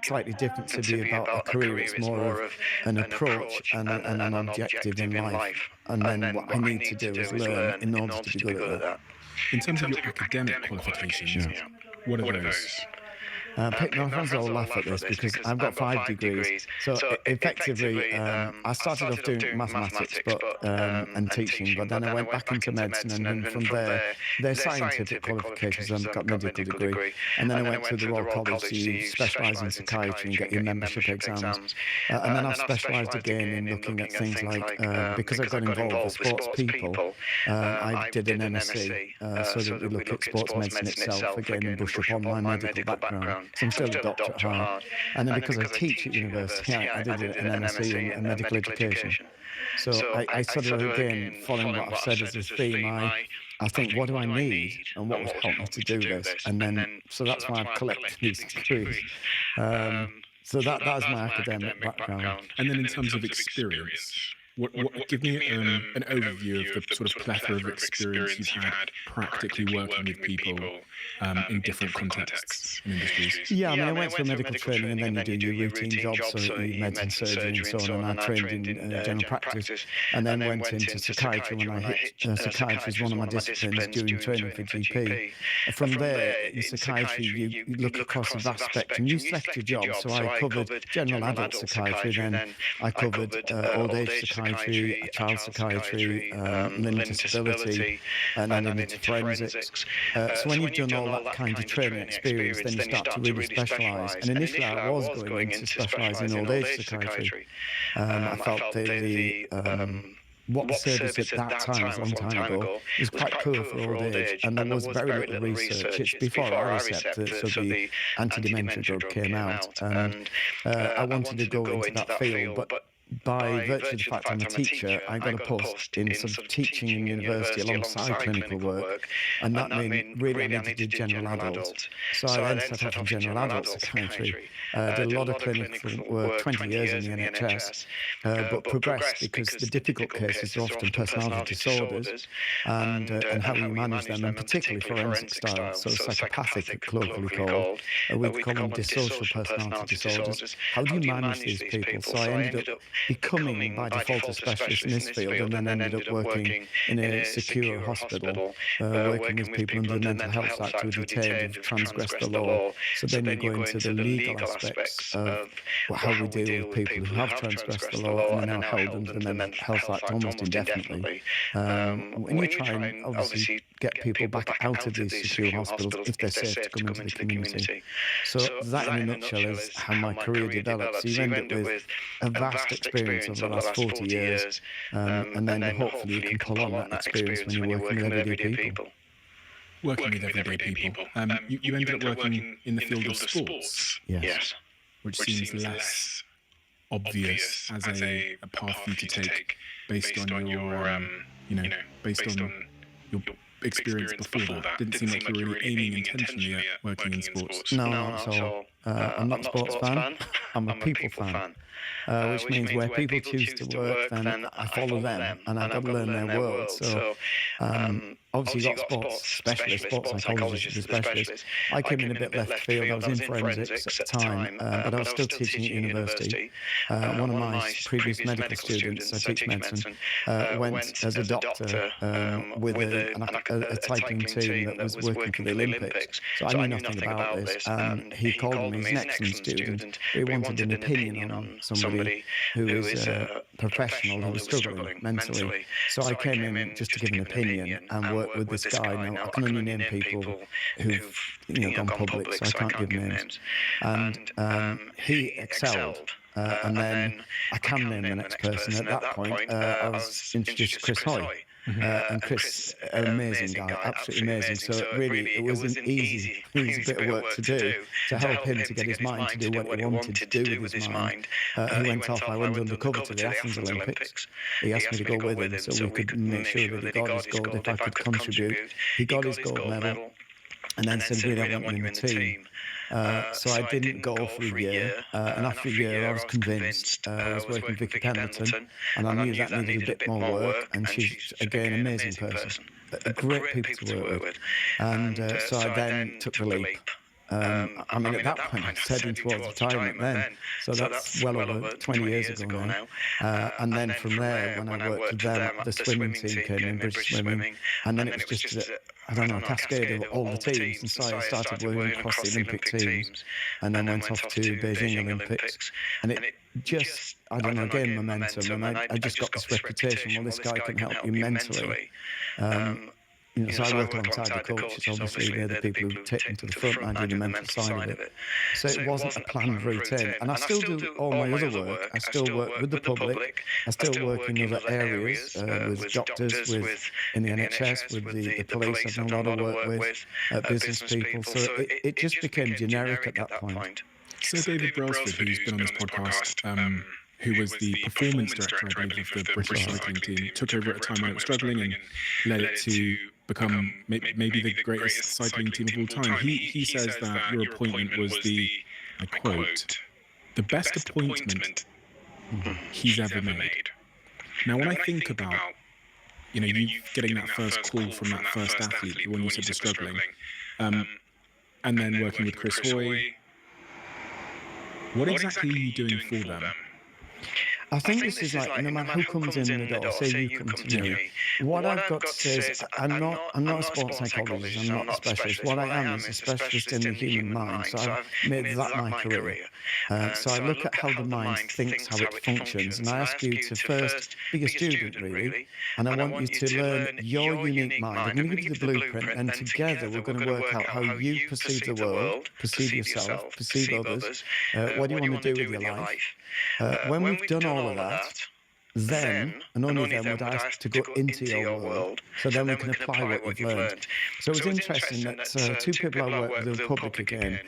slightly different to be about a career. It's more of an approach and an objective in life. And then what I need to do is learn in order to be good at that. In terms of your academic qualifications, what are those? My friends all laugh at this because I've got 5 degrees. So effectively, I started off doing mathematics and teaching, but then I went back into medicine, and then from there, their scientific qualifications, I've got a medical degree. And then I went to the Royal College to specialise in psychiatry and get your membership exams. And then I've specialised again in looking at things like, because I got involved with sports people, I did an MSc, so that we look at sports medicine itself, again, and brush up on my medical background. So I'm still a doctor at heart. And then because I teach at university, I did an MSc in medical education. So I sort of, again, following what I've said as a theme, I think, what do I need and what would help me to do this? And then, so that's why I've collected these degrees. So that is my academic background. And then in terms of experience, give me an overview of the sort of plethora of experience you've had practically working with people in different contexts and industries. Yeah, I went through medical training, and then you do your routine jobs, so you medicine, surgery and so on, and I trained in general practice, and then went into psychiatry when I hit psychiatry as one of my disciplines during training for GP. From there, in psychiatry, you look across a vast spectrum. You select your job, so I covered general adult psychiatry, then I covered old age psychiatry, child psychiatry, learning disability, and then into forensics. So when you've done all that kind of training experience, then you start to really specialise. And initially I was going to specialise in old age psychiatry. I felt what the service at that time, was a long time ago, was quite poor for old age, and there was very little research. It's before Aricept, so the anti-dementia drug came out, and I wanted to go into that field, but by virtue of the fact I'm a teacher, I got a post in sort of teaching in university alongside clinical work, and that meant really I needed to do general adults. So I then set off in general adult psychiatry, did a lot of clinical work, 20 years in the NHS, but progressed because the difficult cases are often personality disorders and how you manage them, and particularly forensic style, so psychopathic, colloquially called. We'd call them dissocial personality disorders. How do you manage these people? So I ended up becoming by default a specialist in this field, and then ended up working in a secure hospital, working with people under the Mental Health Act who are detained, who've transgressed the law. So then you go into the legal aspects of how we deal with people who have transgressed the law and are now held under the Mental Health Act almost indefinitely. And you try and obviously get people back out of these secure hospitals if they're safe to come into the community. So that in a nutshell is how my career developed. So you end up with a vast experience over the last 40 years, and then hopefully you can pull on that experience when you're working with everyday people. Working with everyday people. You ended up working in the field of sports. Yes. Which seems less obvious as a path for you to take based on your, based on your experience before that. Didn't seem like you were really aiming intentionally at working in sports. No, not at all. I'm not a sports fan. I'm a people fan. Which means where people choose to work, then I follow them, and I've got to learn their world. So obviously you've got sports specialists, sports psychologists, the specialists. I came in a bit left field. I was in forensics at the time, but I was still teaching at university. One of my previous medical students, I teach medicine, went as a doctor with a cycling team that was working for the Olympics. So I knew nothing about this, and he called me his next student. He wanted an opinion on somebody who is a professional who was struggling mentally. So I came in just to give an opinion and work with this guy. Now I can only name people who've gone public, so I can't give names. And he excelled. And then I can name the next person. At that point, I was introduced to Chris Hoy. And Chris, an amazing guy, absolutely amazing. So it wasn't easy. It was a bit of work to do to help him to get his mind to do what he wanted to do with his mind. He went off. I went undercover to the Athens Olympics. He asked me to go with him so we could make sure that he got his gold if I could contribute. He got his gold medal, and then said, "Really, I want you in the team." So I didn't go for a year, and after a year I was convinced. I was working with Vicky Pendleton, and I knew that needed a bit more work, and she's, again, an amazing person, great people to work with. And so I then took the leap. I mean, at that point, I was heading towards retirement then. So that's well over 20 years ago now. And then from there, when I worked with them, the swimming team came in, British Swimming. And then it was just, I don't know, a cascade of all the teams. And so I started working across the Olympic teams and then went off to Beijing Olympics. And it just, I don't know, gained momentum. And I just got this reputation, well, this guy can help you mentally. So I work alongside the coaches, obviously, they're the people who take me to the front, I do the mental side of it. So it wasn't a planned routine. And I still do all my other work. I still work with the public. I still work in other areas, with doctors, in the NHS, with the police. I've done a lot of work with business people. So it just became generic at that point. So David Brailsford, who's been on this podcast, who was the performance director, I believe, of the British cycling team, took over at a time when it was struggling and led it to become maybe the greatest cycling team of all time. He says that your appointment was the, I quote, the best appointment he's ever made. Now, when I think about, you getting that first call from that first athlete, the one you said was struggling, and then working with Chris Hoy, what exactly are you doing for them? I think this is like, no matter who comes in the door, say you come to me, what I've got to say is, I'm not a sports psychologist, I'm not a specialist. What I am is a specialist in the human mind, so I've made that my career. So I look at how the mind thinks, how it functions, and I ask you to first be a student, really, and I want you to learn your unique mind. I'm going to give you the blueprint, and together we're going to work out how you perceive the world, perceive yourself, perceive others, what do you want to do with your life. When we've done all of that, then, and only then, would I ask to go into your world, so then we can apply what we've learned. So it was interesting that two people I worked with in the Republic again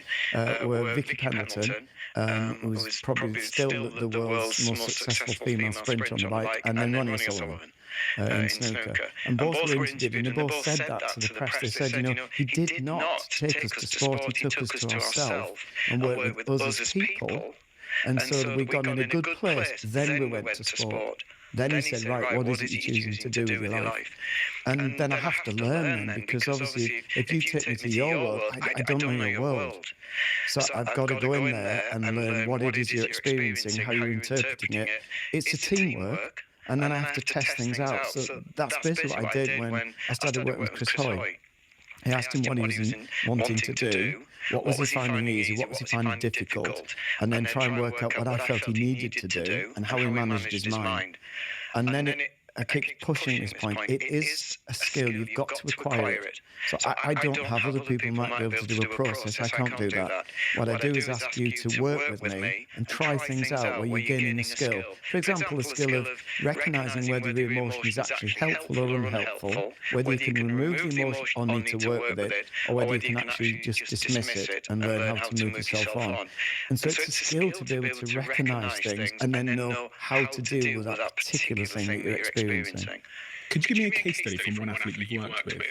were Vicky Pendleton, who was probably still the world's most successful female sprinter on the bike, and then Ronnie O'Sullivan in snooker. And both were interviewed, and they both said that to the press. They said, he did not take us to sport, he took us to ourselves and worked with us as people. And so we got in a good place, then we went to sport. Then he said, right, what is it you're choosing to do with your life? And then I have to learn then, because obviously if you take me to your world, I don't know your world. So I've got to go in there and learn what it is you're experiencing, how you're interpreting it. It's a teamwork, and then I have to test things out. So that's basically what I did when I started working with Chris Hoy. I asked him what he was wanting to do, what was he finding easy, what was he finding difficult, and then try and work out what I felt he needed to do and how he managed his mind. And then I keep pushing this point. It is a skill. You've got to acquire it. So I don't have other people who might be able to do a process. I can't do that. What I do is ask you to work with me and try things out where you're gaining a skill. For example, the skill of recognising whether the emotion is actually helpful or unhelpful, whether you can remove the emotion or need to work with it, or whether you can actually just dismiss it and learn how to move yourself on. And so it's a skill to be able to recognise things and then know how to deal with that particular thing that you're experiencing. Could you give me a case study from one athlete you've worked with